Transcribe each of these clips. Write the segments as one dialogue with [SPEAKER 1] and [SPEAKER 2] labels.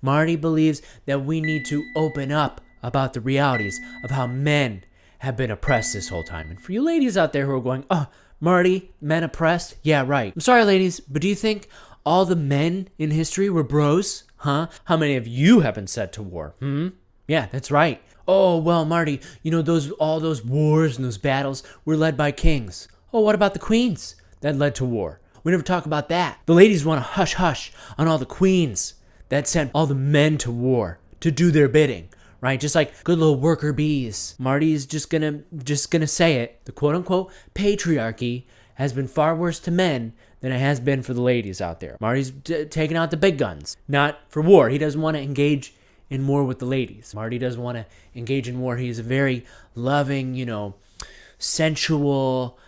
[SPEAKER 1] Marty believes that we need to open up about the realities of how men have been oppressed this whole time. And for you ladies out there who are going, oh, Marty, men oppressed? Yeah, right. I'm sorry, ladies, but do you think all the men in history were bros? Huh? How many of you have been sent to war? Yeah, that's right. Oh, well, Marty, all those wars and those battles were led by kings. Oh, what about the queens that led to war? We never talk about that. The ladies want to hush hush on all the queens that sent all the men to war to do their bidding, right? Just like good little worker bees. Marty's just gonna say it. The quote unquote patriarchy has been far worse to men than it has been for the ladies out there. Marty's taking out the big guns, not for war. He doesn't want to engage in war with the ladies. Marty doesn't want to engage in war. He's a very loving, sensual,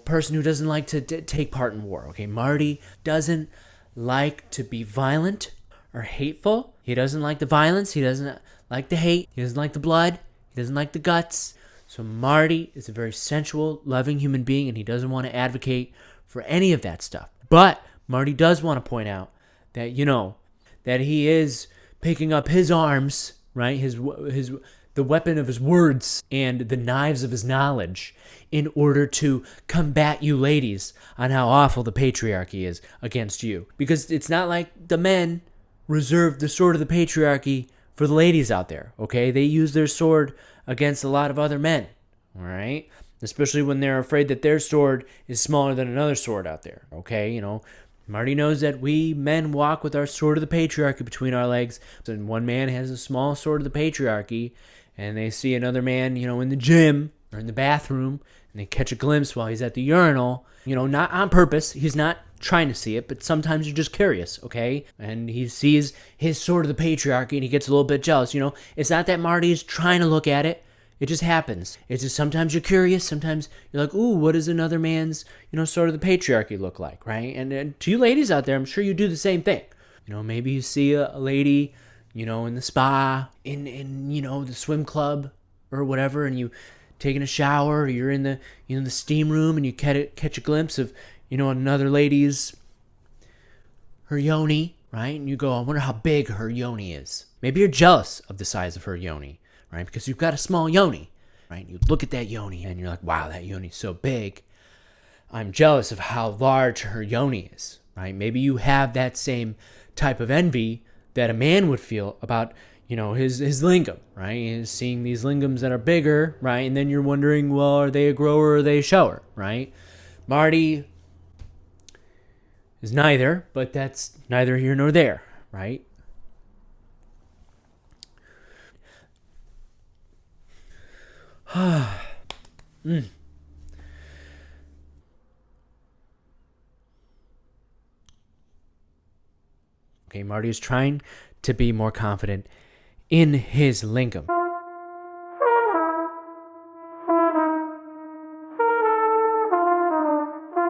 [SPEAKER 1] person who doesn't like to take part in war. Okay, Marty doesn't like to be violent or hateful. He doesn't like the violence. He doesn't like the hate. He doesn't like the blood. He doesn't like the guts. So Marty is a very sensual, loving human being, and he doesn't want to advocate for any of that stuff. But Marty does want to point out that, that he is picking up his arms, right? The weapon of his words and the knives of his knowledge in order to combat you ladies on how awful the patriarchy is against you. Because it's not like the men reserve the sword of the patriarchy for the ladies out there, okay? They use their sword against a lot of other men, all right? Especially when they're afraid that their sword is smaller than another sword out there, okay? Marty knows that we men walk with our sword of the patriarchy between our legs. And one man has a small sword of the patriarchy, and they see another man, in the gym or in the bathroom, and they catch a glimpse while he's at the urinal, not on purpose. He's not trying to see it, but sometimes you're just curious, okay? And he sees his sword of the patriarchy, and he gets a little bit jealous. It's not that Marty's trying to look at it. It just happens. It's just sometimes you're curious. Sometimes you're like, ooh, what does another man's, sword of the patriarchy look like, right? And to you ladies out there, I'm sure you do the same thing. Maybe you see a lady, in the spa, in the swim club or whatever, and you taking a shower, or you're in the, the steam room, and you catch a glimpse of, another lady's, her yoni, right? And you go, I wonder how big her yoni is. Maybe you're jealous of the size of her yoni, right? Because you've got a small yoni, right? You look at that yoni and you're like, wow, that yoni's so big. I'm jealous of how large her yoni is, right? Maybe you have that same type of envy that a man would feel about, his lingam, right? He's seeing these lingams that are bigger, right? And then you're wondering, well, are they a grower or are they a shower, right? Marty is neither, but that's neither here nor there, right? Okay, Marty is trying to be more confident in his lingam.